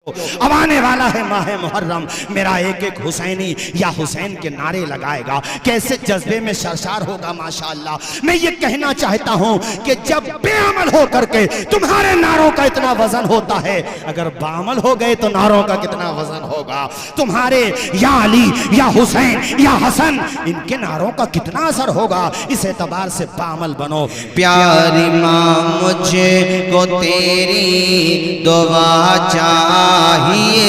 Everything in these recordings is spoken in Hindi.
अब आने वाला है माह मुहर्रम, मेरा एक एक हुसैनी या हुसैन के नारे लगाएगा, कैसे जज्बे में सरशार होगा माशाअल्लाह। मैं ये कहना चाहता हूँ कि जब बेअमल हो करके तुम्हारे नारों का इतना वजन होता है, अगर बामल हो गए तो नारों का कितना वजन होगा। तुम्हारे या अली या हुसैन या हसन, इनके नारों का कितना असर होगा। इस एतबार से बामल बनो। प्यारी माँ मुझे को तेरी दुआ चाहिए,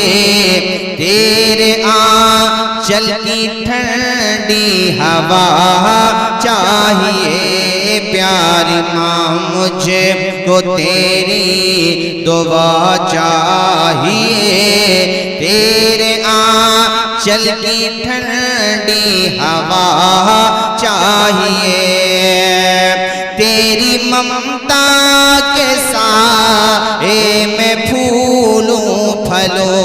तेरे आंचल की ठंडी हवा चाहिए। प्यारी माँ मुझे को तेरी दुआ चाहिए, तेरे आंचल की ठंडी हवा चाहिए। तेरी ममता के साए में फूलूं फलो,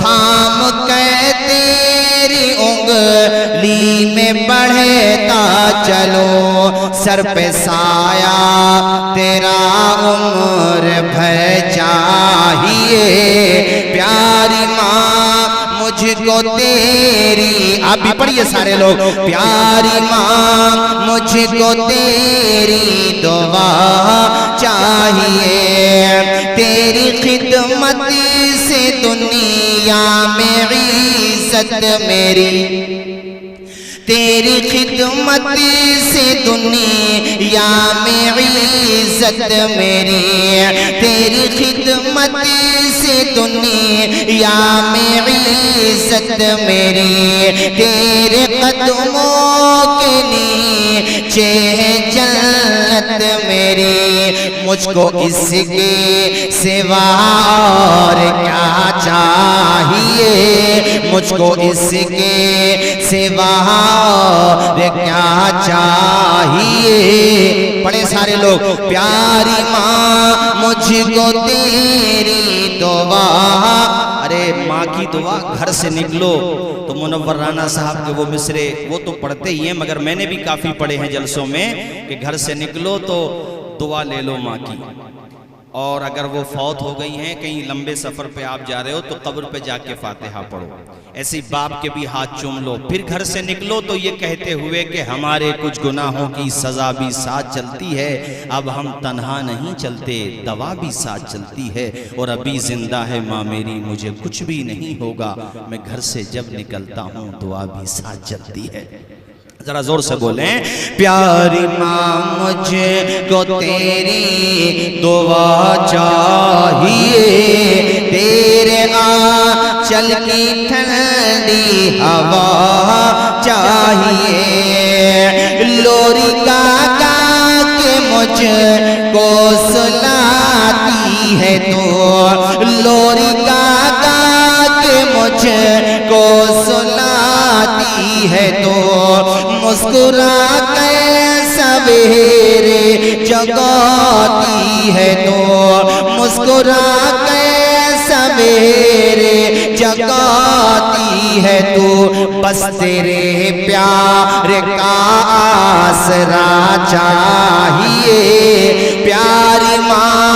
थाम के तेरी उंगली में बढ़ता चलो। सर पे साया तेरा उम्र भर चाहिए। प्यारी माँ मुझको तेरी, आप भी पढ़िए सारे लोग। प्यारी माँ मुझको तेरी दुआ चाहिए, तेरी खिदमत से दुनिया में इज्जत मेरी, तेरी खिदमत से दुनिया में इज्जत मेरी, तेरी खिदमत से दुनिया में इज्जत मेरी। तेरे कदमों के नीचे है जन्नत मेरी। मुझको इसके सिवा और क्या चाहिए, मुझको इसके सिवा क्या चाहिए। बड़े सारे लोग। प्यारी माँ मुझको तेरी दुआ। अरे माँ की दुआ, घर से निकलो तो मुनव्वर राना साहब के वो मिसरे वो तो पढ़ते ही हैं, मगर मैंने भी काफ़ी पढ़े हैं जलसों में कि घर से निकलो तो दुआ ले लो माँ की। और अगर वो फौत हो गई हैं, कहीं लंबे सफ़र पे आप जा रहे हो तो कब्र पे जाके फातिहा पढ़ो। ऐसे बाप के भी हाथ चूम लो। फिर घर से निकलो तो ये कहते हुए कि हमारे कुछ गुनाहों की सज़ा भी साथ चलती है, अब हम तन्हा नहीं चलते, दवा भी साथ चलती है। और अभी जिंदा है माँ मेरी, मुझे कुछ भी नहीं होगा, मैं घर से जब निकलता हूँ दुआ भी साथ चलती है। जरा जोर से बोलें। प्यारी माँ मुझे को तेरी दुआ चाहिए, तेरे आंचल की ठंडी हवा चाहिए। लोरी गा के मुझको सुलाती है तो, लोरी गा के मुझको सुलाती है तो, मुस्कुरा के सवेरे जगाती है तो, मुस्कुरा के सवेरे जगाती है तो। बस तेरे प्यार का आसरा चाहिए। प्यारी माँ,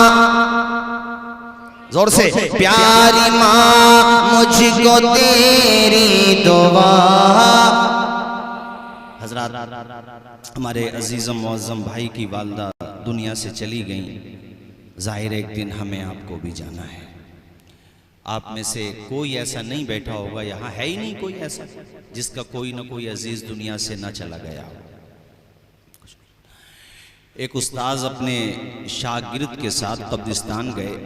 जोर से। प्यारी माँ मुझको तेरी दुआ। हज़रात, हमारे अजीज़म मुअज़्ज़म भाई की वालदा दुनिया से चली गई। ज़ाहिर एक दिन हमें आपको भी जाना है। आप में से कोई ऐसा नहीं बैठा होगा, यहाँ है ही नहीं कोई ऐसा जिसका कोई ना कोई अजीज़ दुनिया से ना चला गया हो। एक उस्ताद अपने शागिर्द के साथ कब्रिस्तान गए।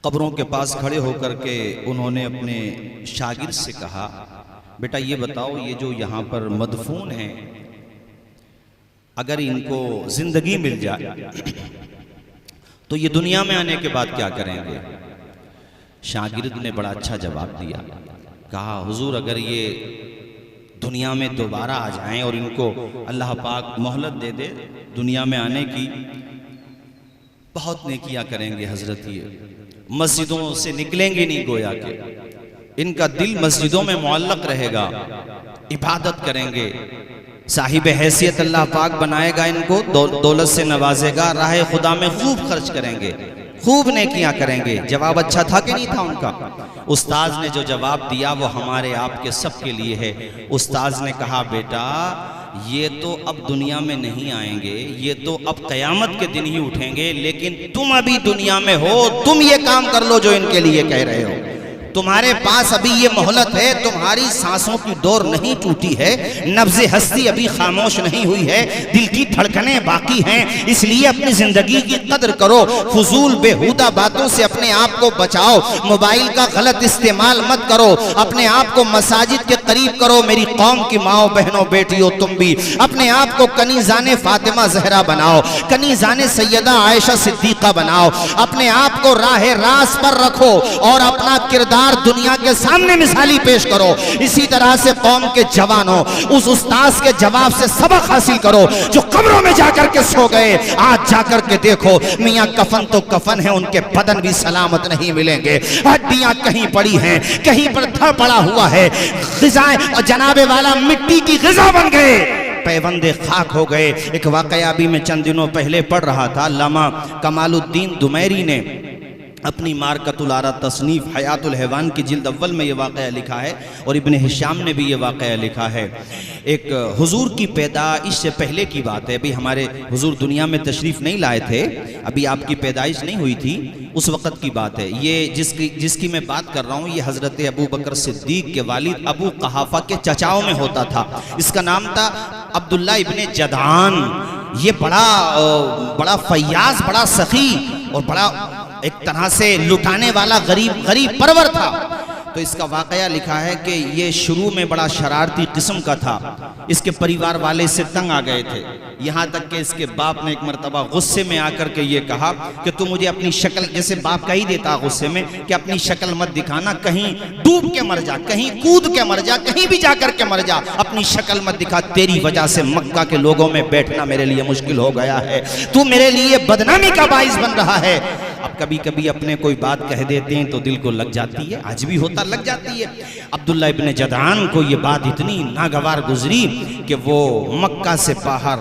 कब्रों के पास खड़े होकर के उन्होंने अपने शागिर्द से कहा, बेटा ये बताओ, ये जो यहाँ पर मदफून हैं, अगर इनको जिंदगी मिल जाए तो ये दुनिया में आने के बाद क्या करेंगे? शागिर्द ने बड़ा अच्छा जवाब दिया। कहा, हुजूर अगर ये दुनिया में दोबारा आ जाएं और इनको अल्लाह पाक मोहलत दे दे दुनिया में आने की, बहुत नेकियां करेंगे हजरत। ये मस्जिदों से निकलेंगे नहीं, गोया के इनका दिल मस्जिदों में मुअल्लक रहेगा, इबादत करेंगे, साहिब हैसियत अल्लाह पाक बनाएगा इनको, दौलत से नवाजेगा, राह खुदा में खूब खर्च करेंगे, खूब नेकियां करेंगे। जवाब अच्छा था कि नहीं था उनका? उस्ताद ने जो जवाब दिया वो हमारे आपके सबके लिए है। उस्ताद ने कहा बेटा ये तो अब दुनिया में नहीं आएंगे, ये तो अब कयामत के दिन ही उठेंगे, लेकिन तुम अभी दुनिया में हो, तुम ये काम कर लो जो इनके लिए कह रहे हो। तुम्हारे पास अभी ये मोहलत है, तुम्हारी सांसों की डोर नहीं टूटी है, नब्ज़े हस्ती अभी खामोश नहीं हुई है, दिल की धड़कनें बाकी हैं, इसलिए अपनी जिंदगी की कदर करो। फजूल बेहुदा बातों से अपने आप को बचाओ, मोबाइल का गलत इस्तेमाल मत करो, अपने आप को मसाजिद के करीब करो। मेरी कौम की माओ बहनों बेटियों तुम भी अपने आप को कनीज़ाने फातिमा जहरा बनाओ, कनीज़ाने सैयदा आयशा सिद्दीक़ा बनाओ, अपने आप को राह रास पर रखो और अपना किरदार दुनिया के सामने मिसाली पेश करो। इसी तरह से कौम के जवानों उस उस्ताद के जवाब से सबक हासिल करो जो कब्रों में जाकर के सो गए। आज जाकर के देखो मियां कफन तो कफन है, उनके बदन भी सलामत नहीं मिलेंगे, हड्डियां कहीं पड़ी हैं, कहीं पर धड़ पड़ा हुआ है, ग़िज़ाएं और जनाबे वाला मिट्टी की ग़िज़ा बन गए, पैबंदे खाक हो गए। एक वाकया भी मैं चंद दिनों पहले पढ़ रहा था। अल्लामा कमालुद्दीन दुमैरी ने अपनी मारकतुल आरा तसनीफ़ हयातुल हैवान की जिल्द अव्वल में ये वाक़या लिखा है और इब्ने हिशाम ने भी ये वाक़या लिखा है। एक हुजूर की पैदाइश से पहले की बात है, अभी हमारे हुजूर दुनिया में तशरीफ़ नहीं लाए थे, अभी आपकी पैदाइश नहीं हुई थी, उस वक़्त की बात है। ये जिसकी मैं बात कर रहा हूँ ये हज़रत अबू बकर सिद्दीक़ के वालिद अबू क़हाफ़ा के चचाओं में होता था। इसका नाम था अब्दुल्ला इब्ने जदआन। ये बड़ा फयाज, बड़ा सखी और बड़ा एक तरह से लुटाने वाला गरीब परवर था। तो इसका वाकया लिखा है कि ये शुरू में बड़ा शरारती किस्म का था, इसके परिवार वाले से तंग आ गए थे, यहाँ तक कि इसके बाप ने एक मरतबा गुस्से में आकर के ये कहा कि तू मुझे अपनी शक्ल, जैसे बाप का ही देता गुस्से में कि अपनी शक्ल मत दिखाना, कहीं डूब के मर जा, कहीं कूद के मर जा, कहीं भी जाकर के मर जा, अपनी शक्ल मत दिखा, तेरी वजह से मक्का के लोगों में बैठना मेरे लिए मुश्किल हो गया है, तू मेरे लिए बदनामी का बाइस बन रहा है। अब कभी कभी अपने कोई बात कह देते हैं तो दिल को लग जाती है, आज भी होता, लग जाती है। अब्दुल्ला इब्ने जदआन को ये बात इतनी नागवार गुजरी कि वो मक्का से बाहर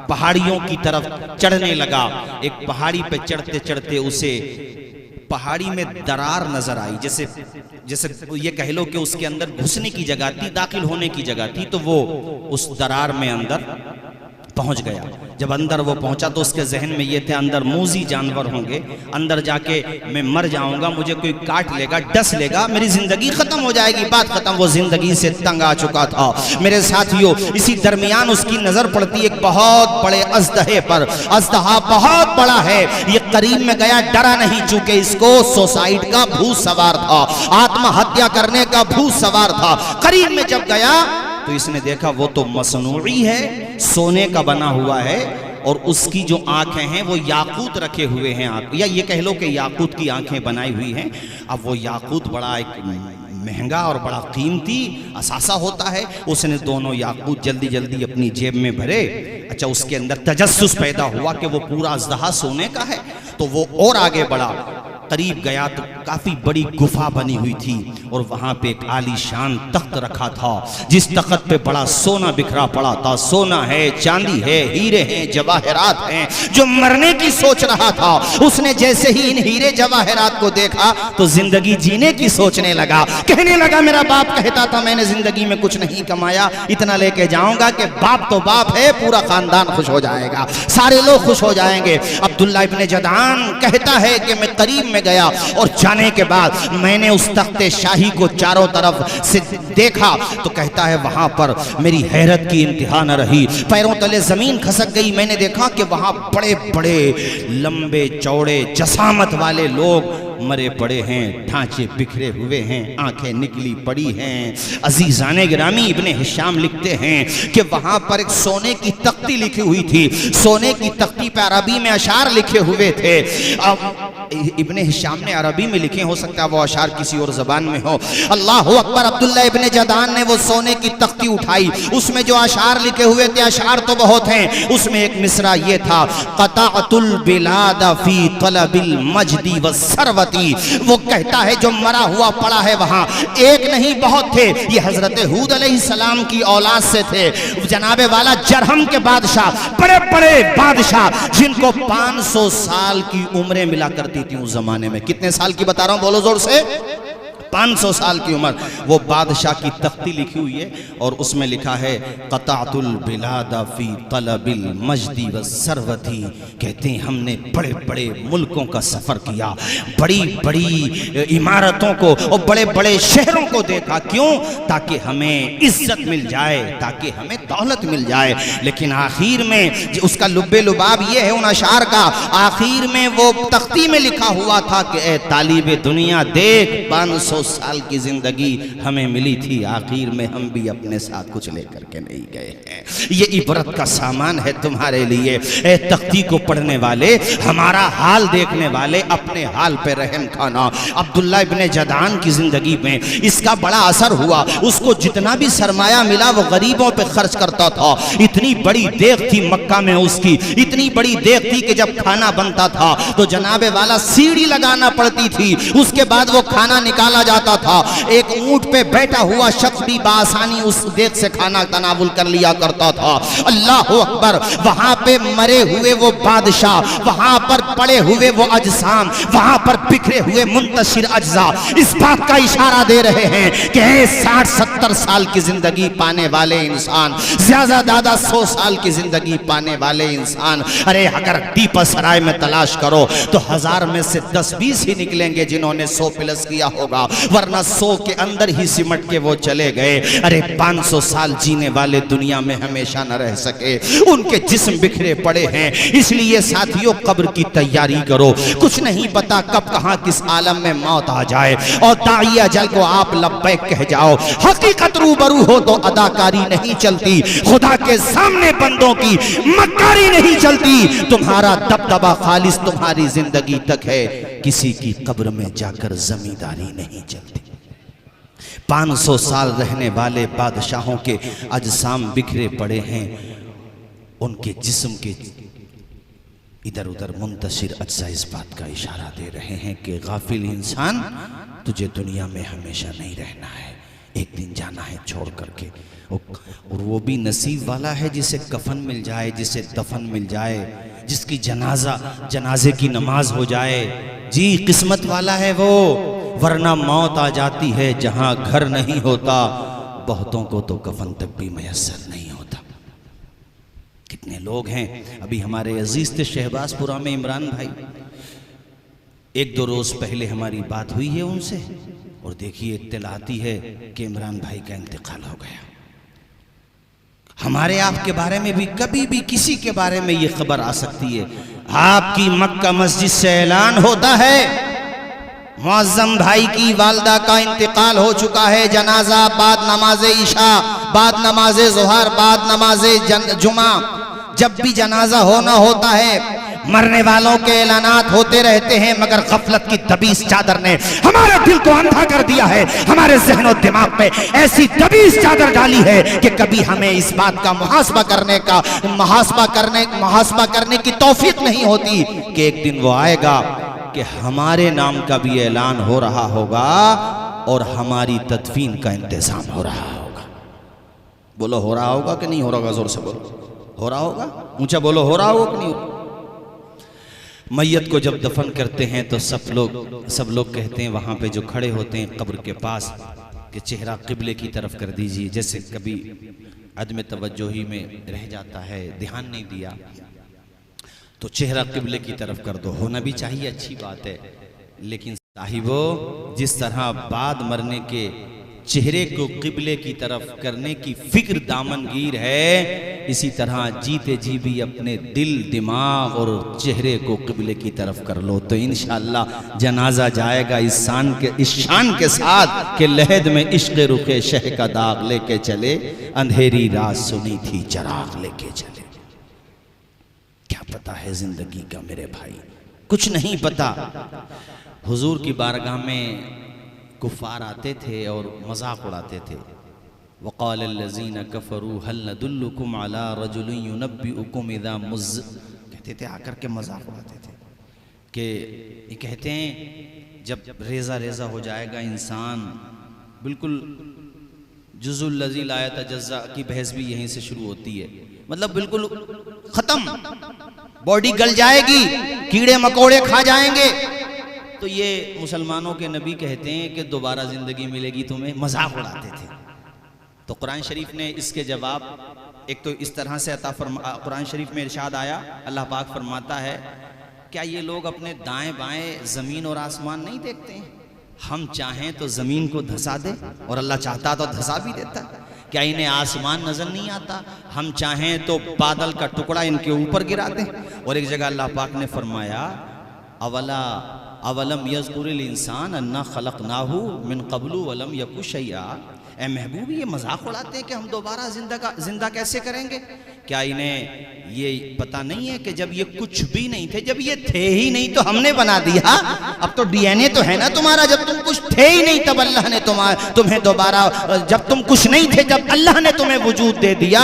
पहाड़ियों की तरफ चढ़ने लगा। एक पहाड़ी पे चढ़ते चढ़ते उसे पहाड़ी में दरार नजर आई, जैसे ये कह लो कि उसके अंदर घुसने की जगह थी, दाखिल होने की जगह थी, तो वो उस दरार में अंदर पहुंच गया। जब अंदर वो पहुंचा तो उसके जहन में ये थे अंदर मूजी जानवर होंगे, अंदर जाके मैं मर जाऊंगा, मुझे कोई काट लेगा, डस लेगा, मेरी जिंदगी खत्म हो जाएगी, बात खत्म। वो जिंदगी से तंग आ चुका था मेरे साथियों। इसी दरमियान उसकी नजर पड़ती एक बहुत बड़े अजदहे पर। अजदहा बहुत बड़ा है, ये करीब में गया, डरा नहीं, चूंकि इसको सुसाइड का भूत सवार था, आत्महत्या करने का भूत सवार था। करीब में जब गया तो इसने देखा वो तो मसनूई है, सोने का बना हुआ है, और उसकी जो आंखें हैं वो याकूत रखे हुए हैं, या ये कह लो कि याकूत की आंखें बनाई हुई हैं। अब वो याकूत बड़ा एक महंगा और बड़ा कीमती असासा होता है। उसने दोनों याकूत जल्दी जल्दी अपनी जेब में भरे। अच्छा, उसके अंदर तजस्सुस पैदा हुआ कि वो पूरा अज़दहा सोने का है, तो वो और आगे बढ़ा। करीब गया तो काफी बड़ी गुफा बनी हुई थी और वहां पे एक आलीशान तख्त रखा था, जिस तख्त पे बड़ा सोना बिखरा पड़ा था। सोना है, चांदी है, हीरे हैं, जवाहरात हैं। जो मरने की सोच रहा था, उसने जैसे ही इन हीरे जवाहरात को देखा तो जिंदगी जीने की सोचने लगा। कहने लगा मेरा बाप कहता था मैंने जिंदगी में कुछ नहीं कमाया, इतना लेके जाऊंगा कि बाप तो बाप है, पूरा खानदान खुश हो जाएगा, सारे लोग खुश हो जाएंगे। अब्दुल्ला इब्ने जदआन कहता है कि मैं करीब में गया और जाने के बाद मैंने उस तख्ते शाही को चारों तरफ से देखा तो कहता है वहां पर मेरी हैरत की इंतहा न रही, पैरों तले जमीन खसक गई। मैंने देखा कि वहां बड़े बड़े लंबे चौड़े जसामत वाले लोग मरे पड़े हैं, ढांचे बिखरे हुए हैं, आंखें निकली पड़ी हैं। अजीजाने गिरामी इब्ने हिशाम लिखते हैं कि वहां पर एक सोने की तख्ती लिखी हुई थी, सोने की तख्ती पे अरबी में अशार लिखे हुए थे। अब इब्ने हिशाम ने अरबी में लिखे, हो सकता है वो अशार किसी और जबान में हो। अल्लाहु अकबर। अब्दुल्ला इब्ने जदआन ने वो सोने की तख्ती उठाई, उसमें जो अशार लिखे हुए थे, अशार तो बहुत हैं, उसमें एक मिसरा ये था, क़ताअतुल बिलाद फी तलबिल मजदी व सरवती। वो कहता है जो मरा हुआ पड़ा है वहां एक नहीं बहुत थे। ये हजरत हूद अलैहिस्सलाम की औलाद से थे, जनाबे वाला जरहम के बादशाह, बड़े बड़े बादशाह जिनको 500 साल की उम्रें मिला करती निकली थी उस जमाने में। कितने साल की बता रहा हूं, बोलो जोर से, 500 साल की उम्र। वो बादशाह की तख्ती लिखी हुई है और उसमें लिखा है क़ताअतुल बिलादा फी तलबिल मजदी व सरवती। कहते हैं हमने बड़े बड़े मुल्कों का सफ़र किया, बड़ी बड़ी इमारतों को और बड़े बड़े शहरों को देखा। क्यों? ताकि हमें इज्जत मिल जाए, ताकि हमें दौलत मिल जाए। लेकिन आखिर में उसका लुब्बे लुबाब ये है उन अशार का, आखिर में वो तख्ती में लिखा हुआ था कि ए तालिबे दुनिया देख, 500 साल की जिंदगी हमें मिली थी, आखिर में हम भी अपने साथ कुछ लेकर के नहीं गए हैं। ये इबरत का सामान है तुम्हारे लिए। ए तख्ती को पढ़ने वाले, हमारा हाल देखने वाले, अपने हाल पे रहम खाना। अब्दुल्ला इब्ने जदान की जिंदगी में इसका बड़ा असर हुआ। उसको जितना भी सरमाया मिला वो गरीबों पे खर्च करता था। इतनी बड़ी देख थी मक्का में उसकी, इतनी बड़ी देख थी कि जब खाना बनता था तो जनाबे वाला सीढ़ी लगाना पड़ती थी, उसके बाद वो खाना निकाला जाता था। एक ऊंट पे बैठा हुआ शख्स भी बासानी उस देख से खाना तनावुल कर लिया करता था। अल्लाह अकबर। वहां पे मरे हुए वो बादशाह, वहां पर पड़े हुए वो अजसाम, वहां पर बिखरे हुए मुंतशिर अज्जा इस बात का इशारा दे रहे हैं कि 60-70 साल की जिंदगी पाने वाले इंसान, ज्यादा 100 साल की जिंदगी पाने वाले इंसान, अरे अगर दीपा सराय में तलाश करो तो 1000 में से 10-20 ही निकलेंगे जिन्होंने 100 प्लस किया होगा, वरना 100 के अंदर ही सिमट के वो चले गए। अरे 500 साल जीने वाले दुनिया में हमेशा न रह सके, उनके जिस्म बिखरे पड़े हैं। इसलिए साथियों कब्र की तैयारी करो, कुछ नहीं पता कब कहां किस आलम में मौत आ जाए। और दाई अजल को आप लब्बैक कह जाओ। हकीकत रूबरू हो तो अदाकारी नहीं चलती, खुदा के सामने बंदों की मक्कारी नहीं चलती। तुम्हारा दबदबा खालिस तुम्हारी जिंदगी तक है, किसी की कब्र में जाकर जमींदारी नहीं चलती। 500 साल रहने वाले बादशाहों के अजसाम बिखरे पड़े हैं, उनके जिस्म के इधर उधर मुंतशिर अज्जा इस बात का इशारा दे रहे हैं कि गाफिल इंसान, तुझे दुनिया में हमेशा नहीं रहना है, एक दिन जाना है छोड़ करके। और वो भी नसीब वाला है जिसे कफन मिल जाए, जिसे दफन मिल जाए, जिसकी जनाजे की नमाज हो जाए। जी किस्मत वाला है वो, वरना मौत आ जाती है जहां घर नहीं होता। बहुतों को तो कफन तक भी मयस्सर नहीं होता। कितने लोग हैं, अभी हमारे अजीज थे शहबाजपुरा में इमरान भाई, 1-2 रोज पहले हमारी बात हुई है उनसे और देखिए इत्तला आती है कि इमरान भाई का इंतकाल हो गया। हमारे आपके बारे में भी कभी भी किसी के बारे में ये खबर आ सकती है। आपकी मक्का मस्जिद से ऐलान होता है मुअज्जम भाई की वालदा का इंतकाल हो चुका है। जनाजा बाद नमाज इशा, बाद नमाज ज़ोहर, बाद नमाज जुमा, जब भी जनाजा होना होता है मरने वालों के ऐलानात होते रहते हैं, मगर गफलत की दबीस चादर ने हमारे दिल को अंधा कर दिया है। हमारे जहन और दिमाग पे ऐसी दबीस चादर डाली है कि कभी हमें इस बात का मुहासबा करने की तौफीक नहीं होती कि एक दिन वो आएगा कि हमारे नाम का भी ऐलान हो रहा होगा और हमारी तदफीन का इंतजाम हो रहा होगा। बोलो हो रहा होगा कि नहीं हो रहा होगा? जोर से बोलो, हो रहा होगा? ऊंचा बोलो, हो रहा होगा कि नहीं? मैयत को जब दफन करते हैं तो सब लोग कहते हैं वहाँ पे जो खड़े होते हैं कब्र के पास कि चेहरा किबले की तरफ कर दीजिए। जैसे कभी अदम तवज्जोही में रह जाता है, ध्यान नहीं दिया तो चेहरा किबले की तरफ कर दो। होना भी चाहिए, अच्छी बात है, लेकिन साहिबो जिस तरह बाद मरने के चेहरे को किबले की तरफ करने की फिक्र दामनगीर है, इसी तरह जीते जी भी अपने दिल, दिमाग और चेहरे को किबले की तरफ कर लो तो इंशाअल्लाह जनाजा जाएगा इस शान के साथ कि लहद में इश्क रुखे शह का दाग लेके चले, अंधेरी रात सुनी थी चराग लेके चले। क्या पता है जिंदगी का मेरे भाई, कुछ नहीं पता। हुजूर की बारगाह में कुफार आते थे और मजाक उड़ाते थे। वक़ालल्लज़ीना कफ़रू हल नदुल्लुकुम अला रजुलिन युनब्बिउकुम इज़ा मुज़, कहते थे आकर के मजाक उड़ाते थे कि ये कहते हैं जब रेज़ा रेज़ा हो जाएगा इंसान, बिल्कुल जुज़ुल लज़ी ला यतजज़्ज़ा की बहस भी यहीं से शुरू होती है, मतलब बिल्कुल खत्म, बॉडी गल जाएगी, कीड़े मकोड़े खा जाएंगे, तो ये मुसलमानों के नबी कहते हैं कि दोबारा ज़िंदगी मिलेगी तुम्हें, मजाक उड़ाते थे। तो कुरान शरीफ ने इसके जवाब एक तो इस तरह से कुरान शरीफ में इरशाद आया, अल्लाह पाक फरमाता है, क्या ये लोग अपने दाएं बाएं ज़मीन और आसमान नहीं देखते हैं? हम चाहें तो ज़मीन को धंसा दे और अल्लाह चाहता तो धंसा भी देता। क्या इन्हें आसमान नज़र नहीं आता? हम चाहें तो बादल का टुकड़ा इनके ऊपर गिरा दें। और एक जगह अल्लाह पाक ने फरमाया, अवलम यज़कुरिल इंसान अन्ना खलक़नाहु मिन क़ब्लु वलम यकु शैआ। ए महबूब, ये मजाक उड़ाते हैं कि हम दोबारा जिंदा कैसे करेंगे? क्या इन्हें ये पता नहीं है कि जब ये कुछ भी नहीं थे, जब ये थे ही नहीं तो हमने बना दिया? अब तो डीएनए तो है ना तुम्हारा, जब तुम कुछ थे ही नहीं तब अल्लाह ने तुम्हें दोबारा, जब तुम कुछ नहीं थे जब अल्लाह ने तुम्हें वजूद दे दिया,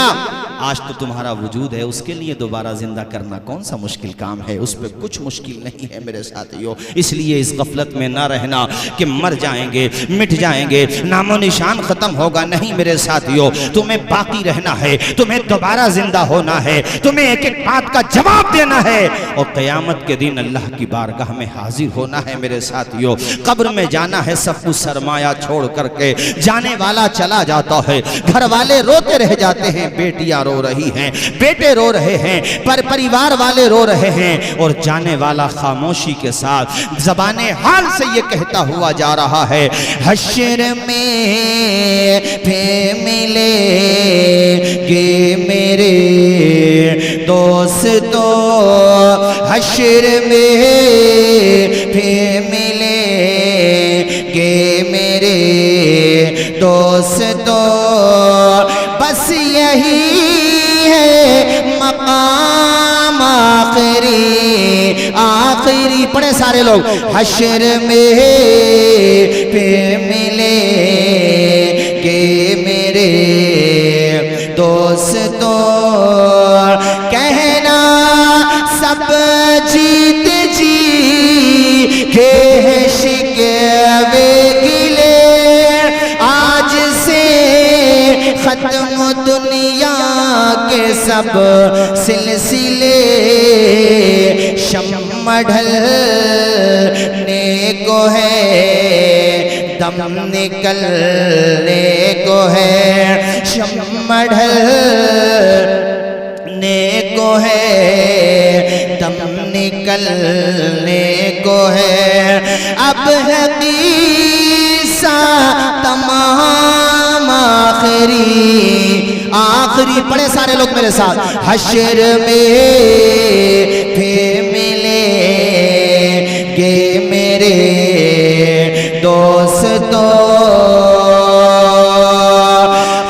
आज तो तुम्हारा वजूद है, उसके लिए दोबारा जिंदा करना कौन सा मुश्किल काम है? उस पर कुछ मुश्किल नहीं है मेरे साथियों। इसलिए इस गफलत में ना रहना कि मर जाएंगे, मिट जाएंगे, नामो निशान खत्म होगा। नहीं मेरे साथियों, तुम्हें बाकी रहना है, तुम्हें दोबारा जिंदा होना है, तुम्हें एक एक बात का जवाब देना है और क़यामत के दिन अल्लाह की बारगाह में हाजिर होना है मेरे साथियों। कब्र में जाना है, सब कुछ सरमाया छोड़ करके जाने वाला चला जाता है। घर वाले रोते रह जाते हैं, बेटियां रो रही हैं, बेटे रो रहे हैं, पर परिवार वाले रो रहे हैं और जाने वाला खामोशी के साथ ज़बाने हाल से ये कहता हुआ जा रहा है, हश्र में फिर मिलेंगे मेरे दोस्तों, हश्र में फिर मिलेंगे मेरे दोस्तों, बस यही मकाम आखिरी पढ़े सारे लोग, हश्र में फिर मिलेंगे मेरे दोस्तों, कहना सब जीत जी के शिकवे गिले, आज से खत्म दुनिया के सब सिलसिले, शम्म ढलने को है, दम निकलने को है, शम्म ढलने को है, दम निकलने को है, अब है क़िस्सा तमाम आखिरी पढ़े सारे लोग मेरे साथ, हश्र में फिर मिलेंगे मेरे दोस्तों,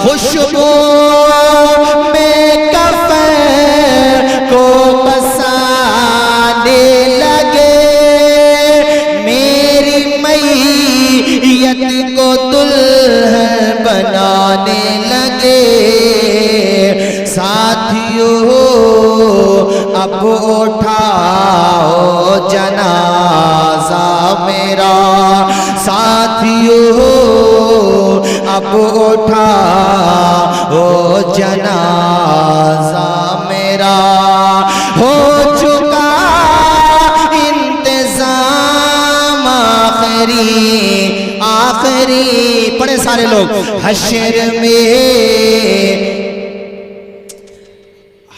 खुशबू में कफन को बसाने लगे, मेरी मैयत को दुल्हन बनाने लगे, साथियों अब उठाओ जनाजा मेरा, साथियों अब उठाओ जनाजा मेरा, हो चुका इंतजाम आखिरी पढ़े सारे लोग, हश्र में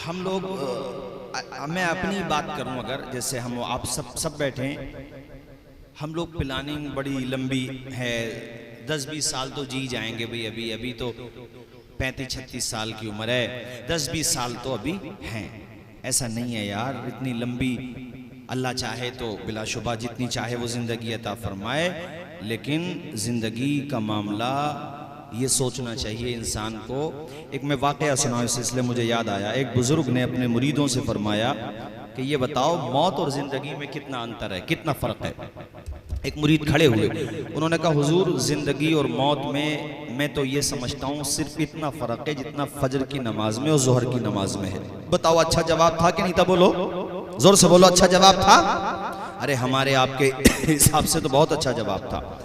हम लोग, मैं अपनी बात करूं अगर, जैसे हम आप सब बैठे हैं, हम लोग प्लानिंग बड़ी लंबी है, 10-20 साल तो जी जाएंगे भाई, अभी तो 35-36 साल की उम्र है, 10-20 साल तो अभी हैं। ऐसा नहीं है यार, इतनी लंबी अल्लाह चाहे तो बिलाशुबा जितनी चाहे वो ज़िंदगी अता फरमाए, लेकिन ज़िंदगी का मामला ये सोचना चाहिए इंसान को। एक मैं वाक़या सुनाऊं, इस सिलसिले मुझे याद आया, एक बुज़ुर्ग ने अपने मुरीदों से फरमाया कि ये बताओ मौत और ज़िंदगी में कितना अंतर है, कितना फ़र्क है। एक मुरीद खड़े हुए, उन्होंने कहा हुजूर ज़िंदगी और मौत में मैं तो ये समझता हूँ सिर्फ इतना फ़र्क है जितना फजर की नमाज में और जोहर की नमाज में है। बताओ अच्छा जवाब था कि नहीं था? बोलो जोर से बोलो, अच्छा जवाब था? अरे हमारे आपके हिसाब से तो बहुत अच्छा जवाब था।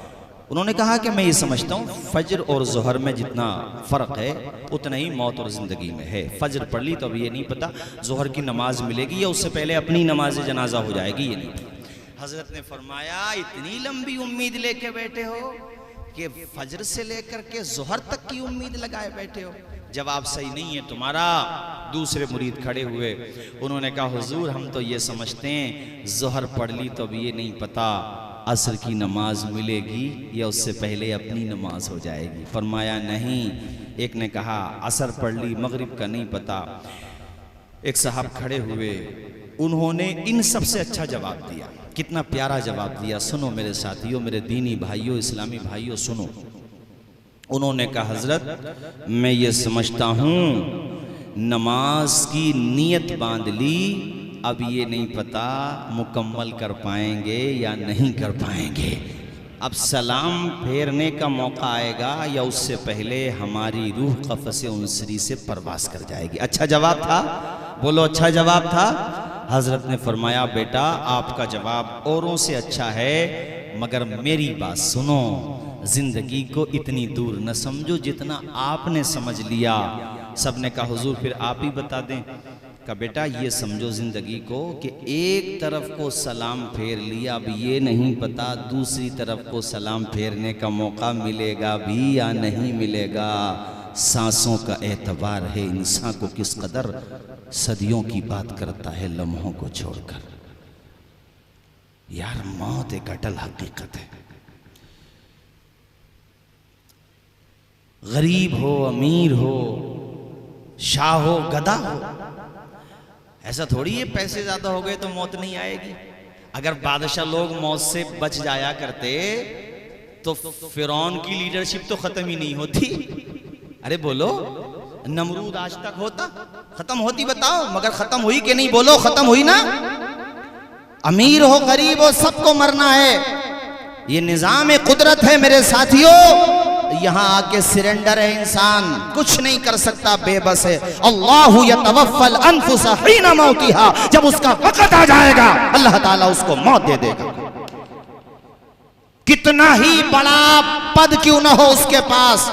उन्होंने कहा कि मैं ये समझता हूँ फजर और जोहर में जितना फ़र्क है उतना ही मौत और ज़िंदगी में है। फजर पढ़ ली तो अब ये नहीं पता जोहर की नमाज मिलेगी या उससे पहले अपनी नमाज जनाजा हो जाएगी, ये नहीं। हजरत ने फरमाया इतनी लंबी उम्मीद लेके बैठे हो कि फजर से लेकर के जोहर तक की उम्मीद लगाए बैठे हो, जवाब सही नहीं है तुम्हारा। दूसरे मुरीद खड़े हुए, उन्होंने कहा हुजूर हम तो ये समझते हैं जोहर पढ़ ली तो अब ये नहीं पता असर की नमाज मिलेगी या उससे पहले अपनी नमाज हो जाएगी। फरमाया नहीं। एक ने कहा असर पढ़ ली मगरिब का नहीं पता। एक साहब खड़े हुए, उन्होंने इन सबसे अच्छा जवाब दिया। कितना प्यारा जवाब दिया, सुनो मेरे साथियों, मेरे दीनी भाइयों, इस्लामी भाइयों, सुनो। उन्होंने कहा हजरत मैं ये समझता हूँ नमाज की नीयत बांध ली, अब ये नहीं पता मुकम्मल कर पाएंगे या नहीं कर पाएंगे। अब सलाम फेरने का मौका आएगा या उससे पहले हमारी रूह कफ़से उनसरी से परवास कर जाएगी। अच्छा जवाब था, बोलो अच्छा जवाब था। हजरत ने फरमाया बेटा आपका जवाब औरों से अच्छा है, मगर मेरी बात सुनो, जिंदगी को इतनी दूर न समझो जितना आपने समझ लिया। सब ने कहा हुजूर फिर आप ही बता दें। का बेटा ये समझो जिंदगी को कि एक तरफ को सलाम फेर लिया, अब ये नहीं पता दूसरी तरफ को सलाम फेरने का मौका मिलेगा भी या नहीं मिलेगा। सांसों का एतबार है इंसान को किस कदर सदियों की बात करता है लम्हों को छोड़कर। यार मौत एक अटल हकीकत है। गरीब हो अमीर हो शाह हो गधा हो, ऐसा थोड़ी है पैसे ज्यादा हो गए तो मौत नहीं आएगी। अगर बादशाह लोग मौत से बच जाया करते तो फिरौन की लीडरशिप तो खत्म ही नहीं होती। अरे बोलो नमरूद आज तक होता, खत्म होती बताओ, मगर खत्म हुई कि नहीं, बोलो खत्म हुई ना। अमीर हो गरीब हो सबको मरना है, ये निजाम कुदरत है मेरे साथियों। यहाँ आके सिरेंडर है इंसान, कुछ नहीं कर सकता, बेबस है। अल्लाहु यतवफ़्फ़ल अनफुसहीना मौतिहा, जब उसका वक़्त आ जाएगा अल्लाह ताला उसको मौत दे देगा। कितना ही बड़ा पद क्यों न हो उसके पास।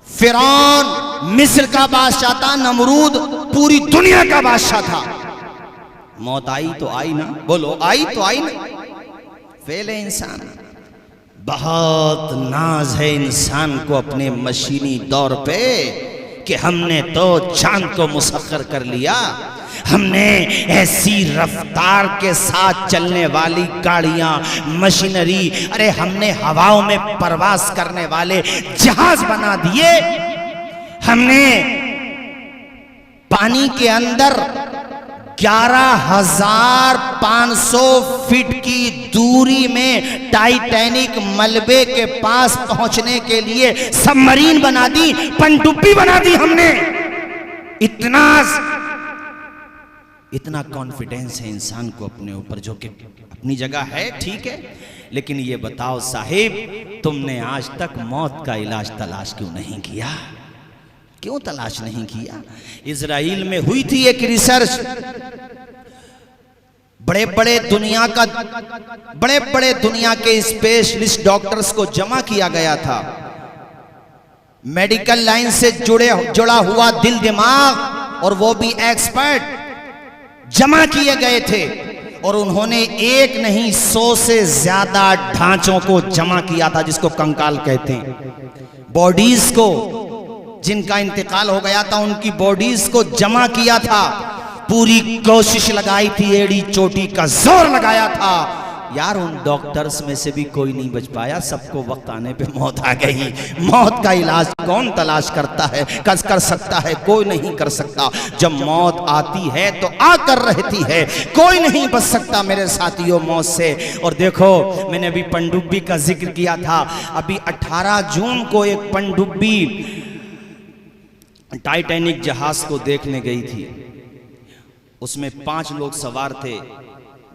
फिरौन मिस्र का बादशाह था, नमरूद पूरी दुनिया का बादशाह था। मौत आई तो आई ना, बोलो आई तो आई ना। फेल है इंसान। बहुत नाज है इंसान को अपने मशीनी दौर पे कि हमने तो चांद को मुसख्खर कर लिया, हमने ऐसी रफ्तार के साथ चलने वाली गाड़ियां मशीनरी, अरे हमने हवाओं में परवास करने वाले जहाज बना दिए, हमने पानी के अंदर 11,500 फीट की दूरी में टाइटैनिक मलबे के पास पहुंचने के लिए सबमरीन बना दी, पनडुब्बी बना दी हमने। इतना कॉन्फिडेंस है इंसान को अपने ऊपर, जो कि अपनी जगह है ठीक है, लेकिन ये बताओ साहिब तुमने आज तक मौत का इलाज तलाश क्यों नहीं किया? क्यों तलाश नहीं किया? इजराइल में हुई थी एक रिसर्च, बड़े बड़े दुनिया के स्पेशलिस्ट डॉक्टर्स को जमा किया गया था। मेडिकल लाइन से जुड़ा हुआ दिल दिमाग, और वो भी एक्सपर्ट जमा किए गए थे, और उन्होंने एक नहीं 100 से ज्यादा ढांचों को जमा किया था, जिसको कंकाल कहते हैं। बॉडीज को जिनका इंतकाल हो गया था उनकी बॉडीज को जमा किया था, पूरी कोशिश लगाई थी, एड़ी चोटी का जोर लगाया था। यार उन डॉक्टर्स में से भी कोई नहीं बच पाया, सबको वक्त आने पे मौत आ गई। मौत का इलाज कौन तलाश करता है, कर सकता है? कोई नहीं कर सकता। जब मौत आती है तो आकर रहती है, कोई नहीं बच सकता मेरे साथियों मौत से। और देखो मैंने अभी पनडुब्बी का जिक्र किया था, अभी 18 जून को एक पनडुब्बी टाइटैनिक जहाज को देखने गई थी। उसमें 5 लोग सवार थे,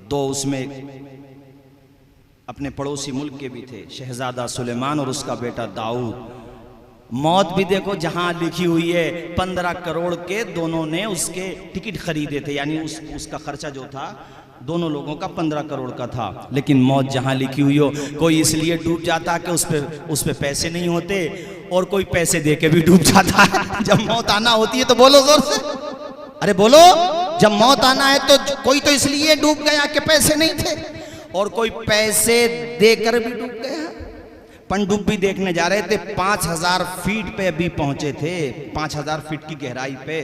2 उसमें अपने पड़ोसी मुल्क के भी थे, शहजादा सुलेमान और उसका बेटा दाऊद। मौत भी देखो जहां लिखी हुई है 15 करोड़ के दोनों ने उसके टिकट खरीदे थे, यानी उसका खर्चा जो था दोनों लोगों का 15 करोड़ का था। लेकिन मौत जहां लिखी हुई हो, कोई इसलिए डूब जाता कि उस पे पैसे नहीं होते, और कोई पैसे दे के भी डूब जाता है। जब मौत आना होती है तो बोलो जोर से, अरे बोलो, जब मौत आना है तो कोई तो इसलिए डूब गया कि पैसे नहीं थे, और कोई पैसे देकर भी डूब गया। पनडुब्बी देखने जा रहे थे, 5000 फीट पे अभी पहुंचे थे, 5000 फीट की गहराई पे।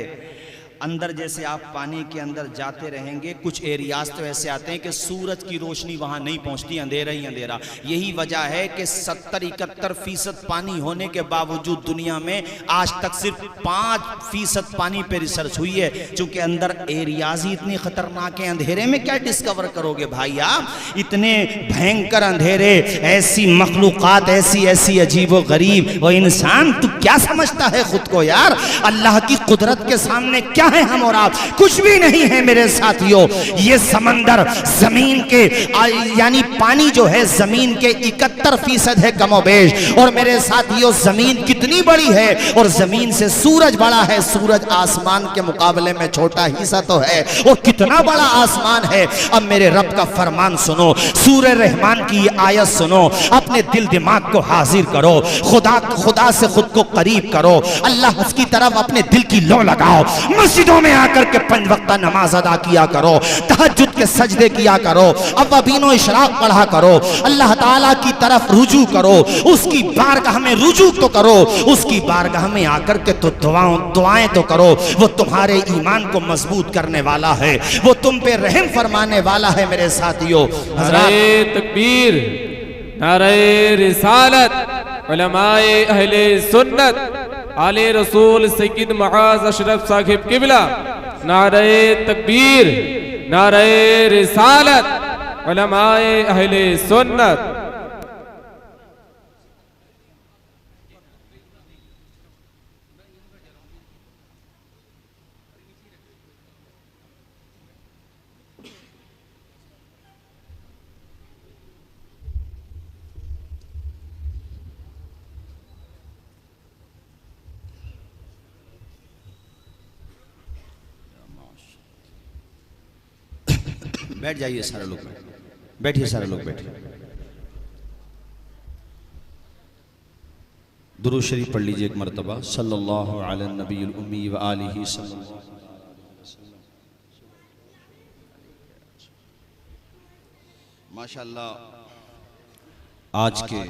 अंदर जैसे आप पानी के अंदर जाते रहेंगे, कुछ एरियाज तो ऐसे आते हैं कि सूरज की रोशनी वहां नहीं पहुंचती, अंधेरा ही अंधेरा। यही वजह है कि 70-71% पानी होने के बावजूद दुनिया में आज तक सिर्फ 5% पानी पे रिसर्च हुई है, क्योंकि अंदर एरियाज ही इतनी खतरनाक है। अंधेरे में क्या डिस्कवर करोगे भाई आप, इतने भयंकर अंधेरे, ऐसी मखलूकात, ऐसी ऐसी अजीबो गरीब। वो इंसान तू क्या समझता है खुद को यार, अल्लाह की कुदरत के सामने क्या है हम और आप, कुछ भी नहीं है मेरे साथियों। ये समंदर जमीन के यानी पानी जो है जमीन के 71% है कमोबेश। और मेरे साथियों जमीन कितनी बड़ी है, और जमीन से सूरज बड़ा है, सूरज आसमान के मुकाबले में छोटा ही सा तो है, और कितना बड़ा आसमान है। अब मेरे रब का फरमान सुनो, सूरह रहमान की ये आयत सुनो, अपने दिल दिमाग को हाजिर करो, खुदा से खुद को करीब करो, अल्लाह की तरफ अपने दिल की लो लगाओ, मस्जिदों में आकर के 5 वक्त नमाज अदा किया करो, तहज्जुद के सजदे किया करो, अव्वाबीनो इशराक पढ़ा करो, अल्लाह ताला की तरफ रुजू करो, उसकी बारगाह में रुजू तो करो, उसकी बारगाह में आकर के तो दुआएं तो करो। वो तुम्हारे ईमान को मजबूत करने वाला है, वो तुम पे रहम फरमाने वाला है मेरे साथियों। नारे तकबीर, नारे रिसालत, उलमाए अहले सुन्नत, आले रसूल सैयद मुआज़ अशरफ साहिब किबला। नारे तकबीर, नारे रिसालत, उलमाए अहले सुन्नत। बैठ जाइए सारे लोग, बैठिए सारे लोग, बैठिए। दुरूद शरीफ पढ़ लीजिए एक मरतबा, सल्लल्लाहु अला नबील उम्मी व आलिहि सल्लल्लाहु। माशाअल्लाह, आज के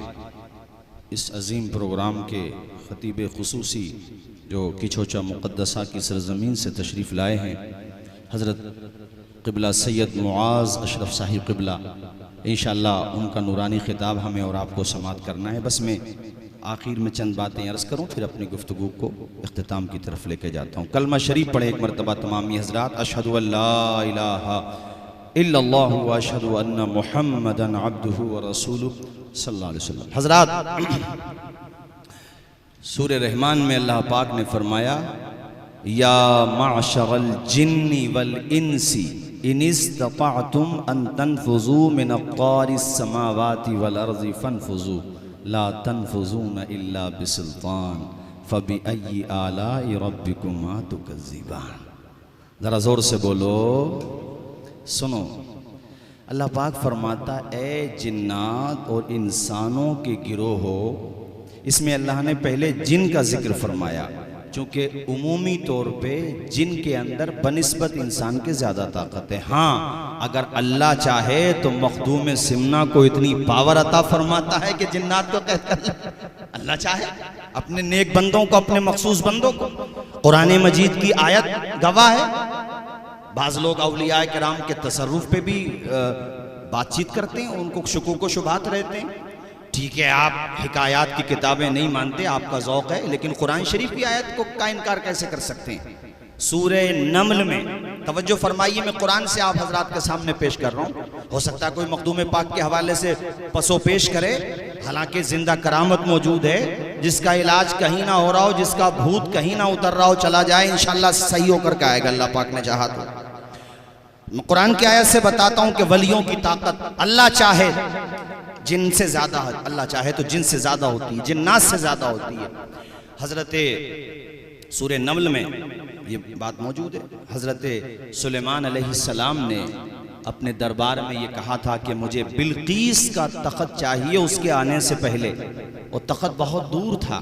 इस अजीम प्रोग्राम के खतीब खुसूसी जो किछोचा मुक़द्दसा की सरजमीन से तशरीफ़ लाए हैं, हज़रत क़िबला सैयद मुआज़ अशरफ साहिब क़िबला, इंशाअल्लाह उनका नूरानी खिताब हमें और आपको समात करना है। बस मैं आखिर में चंद बातें अर्ज़ करूँ, फिर अपनी गुफ्तगू को इख्तिताम की तरफ लेके जाता हूँ। कलमा शरीफ पढ़े एक मरतबा तमामी हज़रात, अशहदु अल्ला इलाहा इल्लल्लाहु व अशहदु अन्ना मुहम्मदन अब्दुहु व रसूलुहु सल्लल्लाहु अलैहि वसल्लम। हज़रात, सूरह रहमान में अल्लाह पाक ने फरमाया, या माशरल जिन्नी वल इंसी इन इस्तताअतुम अन तनफुज़ू मिन अक़तारिस समावाति वल अर्ज़ि फनफुज़ू ला तनफुज़ून इल्ला बिसुल्तान फबिअय्यि आलाइ रब्बिकुमा तुकज़्ज़िबान। ज़रा ज़ोर से बोलो, सुनो। अल्लाह पाक फरमाता, ए जिन्नात और इंसानों के गिरोह हो। इसमें अल्लाह ने पहले जिन का जिक्र फरमाया, चूँकि उमूमी तौर पे जिन के अंदर बनिस्बत इंसान के ज़्यादा ताकत है। हाँ, अगर अल्लाह चाहे तो मखदूम सिमना को इतनी पावर अता फरमाता है कि जिन्नात को कहकर अल्लाह चाहे अपने नेक बंदों को, अपने मखसूस बंदों को। कुरान मजीद की आयत गवाह है। बाज़ लोग औलिया किराम के तसर्रुफ पे भी बातचीत करते हैं, उनको शुकूक व शुबहात रहते हैं। ठीक है, आप हिकायात की किताबें नहीं मानते, आपका ज़ौक़ है, लेकिन कुरान शरीफ की आयत को का इनकार कैसे कर सकते हैं। सूरह नमल में तवज्जो फरमाइए, मैं कुरान से आप हजरात के सामने पेश कर रहा हूँ। हो सकता है कोई मखदूम पाक के हवाले से पसो पेश करे, हालांकि जिंदा करामत मौजूद है, जिसका इलाज कहीं ना हो रहा हो, जिसका भूत कहीं ना उतर रहा हो, चला जाए इंशाअल्लाह सही होकर के आएगा, अल्लाह पाक ने चाहा तो। मैं कुरान की आयत से बताता हूँ कि वलियों की ताकत अल्लाह चाहे जिन से ज्यादा, अल्लाह चाहे तो जिन से ज्यादा होती है, जिन्नात से ज्यादा होती है। हजरत सूरह नमल में ये बात मौजूद है। हजरत सुलेमान अलैहिस्सलाम ने अपने दरबार में ये कहा था कि मुझे बिल्कीस का तख्त चाहिए। उसके आने से पहले वो तख्त बहुत दूर था,